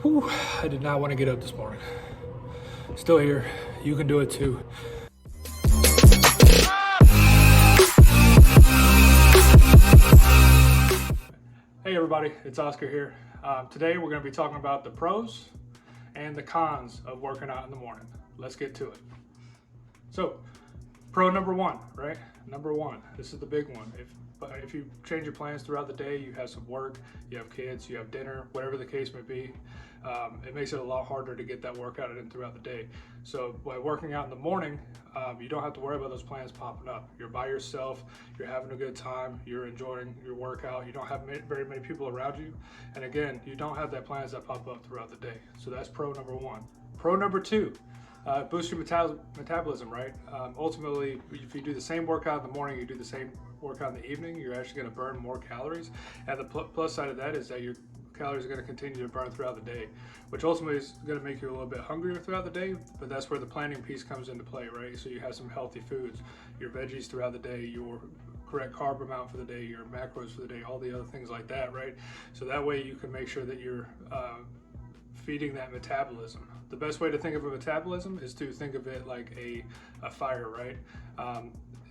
Whew, I did not want to get up this morning. Still here. You can do it too. Hey everybody, it's Oscar here. Today we're going to be talking about the pros and the cons of working out in the morning. Let's get to it. So, pro number one, right? Number one, this is the big one. If you change your plans throughout the day, you have some work, you have kids, you have dinner, whatever the case may be, it makes it a lot harder to get that workout in throughout the day. So by working out in the morning, you don't have to worry about those plans popping up. You're by yourself, you're having a good time, you're enjoying your workout, you don't have very many people around you, and again, you don't have that plans that pop up throughout the day. So that's pro number one. Pro number two, boost your metabolism, right? Ultimately, if you do the same workout in the morning, you do the same workout in the evening, you're actually going to burn more calories. And the plus side of that is that your calories are going to continue to burn throughout the day, which ultimately is going to make you a little bit hungrier throughout the day. But that's where the planning piece comes into play, right? So you have some healthy foods, your veggies throughout the day, your correct carb amount for the day, your macros for the day, all the other things like that, right? So that way you can make sure that you're feeding that metabolism. The best way to think of a metabolism is to think of it like a fire, right?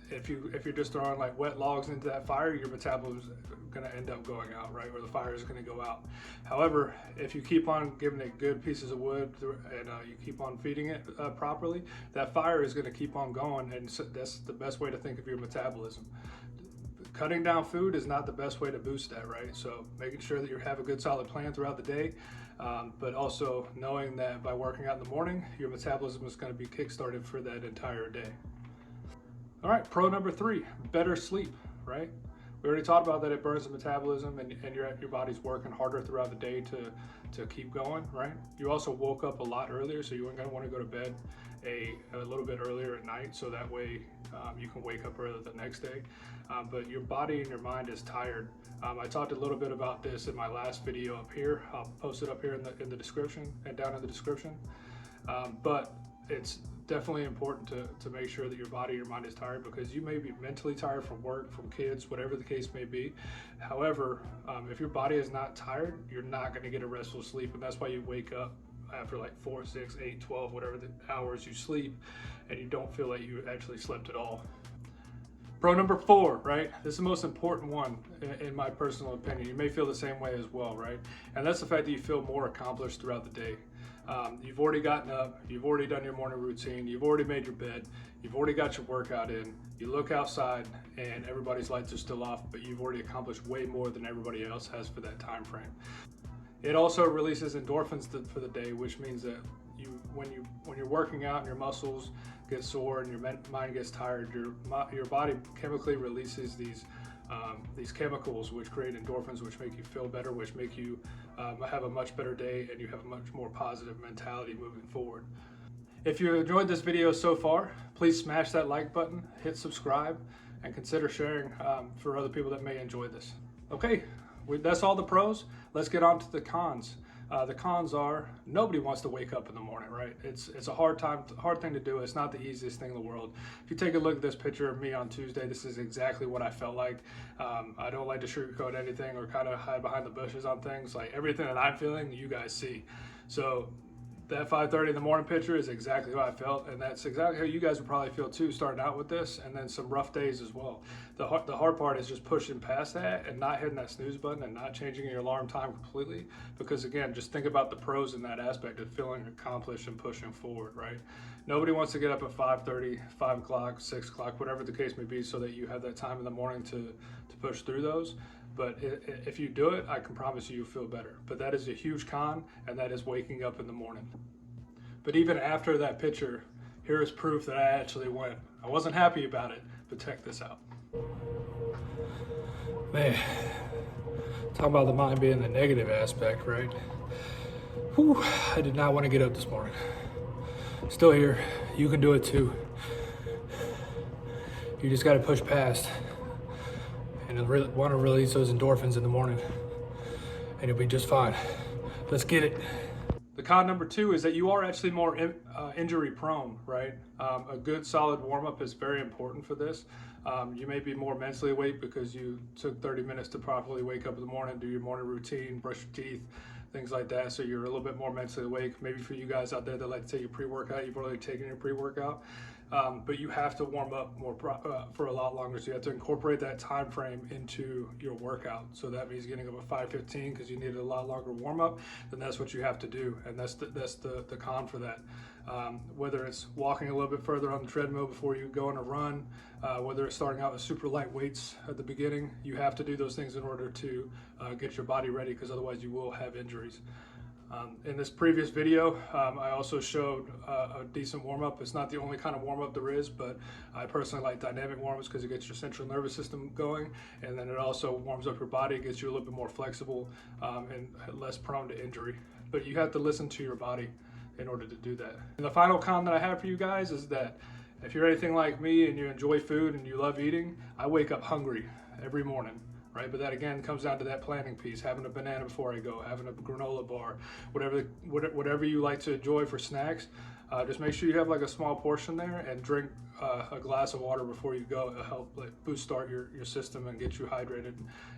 If you're just throwing like wet logs into that fire, your metabolism is going to end up going out, right? Or the fire is going to go out. However, if you keep on giving it good pieces of wood and you keep on feeding it properly, that fire is going to keep on going, and so that's the best way to think of your metabolism. Cutting down food is not the best way to boost that, right? So making sure that you have a good solid plan throughout the day, but also knowing that by working out in the morning, your metabolism is going to be kickstarted for that entire day. All right, pro number three, better sleep, right? We already talked about that it burns the metabolism and your body's working harder throughout the day to keep going, right? You also woke up a lot earlier, so you're going to want to go to bed a little bit earlier at night, so that way you can wake up early the next day. But your body and your mind is tired. I talked a little bit about this in my last video up here. I'll post it up here in the description and down in the description. But it's definitely important to make sure that your body and your mind is tired, because you may be mentally tired from work, from kids, whatever the case may be. However, if your body is not tired, you're not going to get a restful sleep, and that's why you wake up after like 4, 6, 8, 12, whatever the hours you sleep, and you don't feel like you actually slept at all. Pro number four, right? This is the most important one in my personal opinion. You may feel the same way as well, right? And that's the fact that you feel more accomplished throughout the day. You've already gotten up, you've already done your morning routine, you've already made your bed, you've already got your workout in, you look outside and everybody's lights are still off, but you've already accomplished way more than everybody else has for that time frame. It also releases endorphins for the day, which means that when you're working out and your muscles get sore and your mind gets tired, your body chemically releases these chemicals which create endorphins, which make you feel better, which make you have a much better day, and you have a much more positive mentality moving forward. If you enjoyed this video so far, please smash that like button, hit subscribe, and consider sharing for other people that may enjoy this. Okay, that's all the pros. Let's get on to the cons. The cons are nobody wants to wake up in the morning, right? It's a hard thing to do. It's not the easiest thing in the world. If you take a look at this picture of me on Tuesday, this is exactly what I felt like. I don't like to sugarcoat anything or kind of hide behind the bushes on things. Like everything that I'm feeling, you guys see. So that 5:30 in the morning picture is exactly how I felt, and that's exactly how you guys would probably feel too, starting out with this, and then some rough days as well. The hard part is just pushing past that and not hitting that snooze button and not changing your alarm time completely, because again, just think about the pros in that aspect of feeling accomplished and pushing forward, right? Nobody wants to get up at 5:30, 5 o'clock, 6 o'clock, whatever the case may be, so that you have that time in the morning to push through those. But if you do it, I can promise you'll feel better. But that is a huge con, and that is waking up in the morning. But even after that picture, here is proof that I actually went. I wasn't happy about it, but check this out. Man, talking about the mind being the negative aspect, right? Whew, I did not want to get up this morning. Still here. You can do it too. You just got to push past and want to release those endorphins in the morning, and you'll be just fine. Let's get it. The con number two is that you are actually more injury prone, right? A good solid warm-up is very important for this. You may be more mentally awake because you took 30 minutes to properly wake up in the morning, do your morning routine, brush your teeth, things like that, so you're a little bit more mentally awake. Maybe for you guys out there that like to take your pre-workout, you've already taken your pre-workout, but you have to warm up more for a lot longer, so you have to incorporate that time frame into your workout. So that means getting up at 5:15 because you need a lot longer warm up. Then that's what you have to do, and that's the con for that. Whether it's walking a little bit further on the treadmill before you go on a run, whether it's starting out with super light weights at the beginning, you have to do those things in order to get your body ready, because otherwise you will have injuries. In this previous video, I also showed a decent warm-up. It's not the only kind of warm-up there is, but I personally like dynamic warm-ups because it gets your central nervous system going, and then it also warms up your body, gets you a little bit more flexible and less prone to injury. But you have to listen to your body in order to do that. And the final con that I have for you guys is that if you're anything like me and you enjoy food and you love eating, I wake up hungry every morning. Right, but that again comes down to that planning piece, having a banana before I go, having a granola bar, whatever you like to enjoy for snacks. Just make sure you have like a small portion there, and drink a glass of water before you go. It'll help like boost start your system and get you hydrated.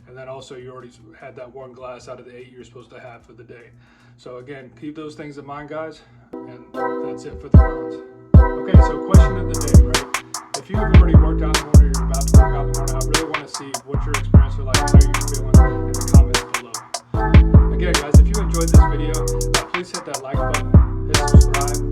And then also you already had that 1 glass out of the 8 you're supposed to have for the day. So again, keep those things in mind, guys, and that's it for the cons. Okay, so question of the day, right? If you've already worked out in the morning, or you're about to work out in the morning, I really want to see what your experience was like, how you're feeling in the comments below. Again, guys, if you enjoyed this video, please hit that like button, hit subscribe,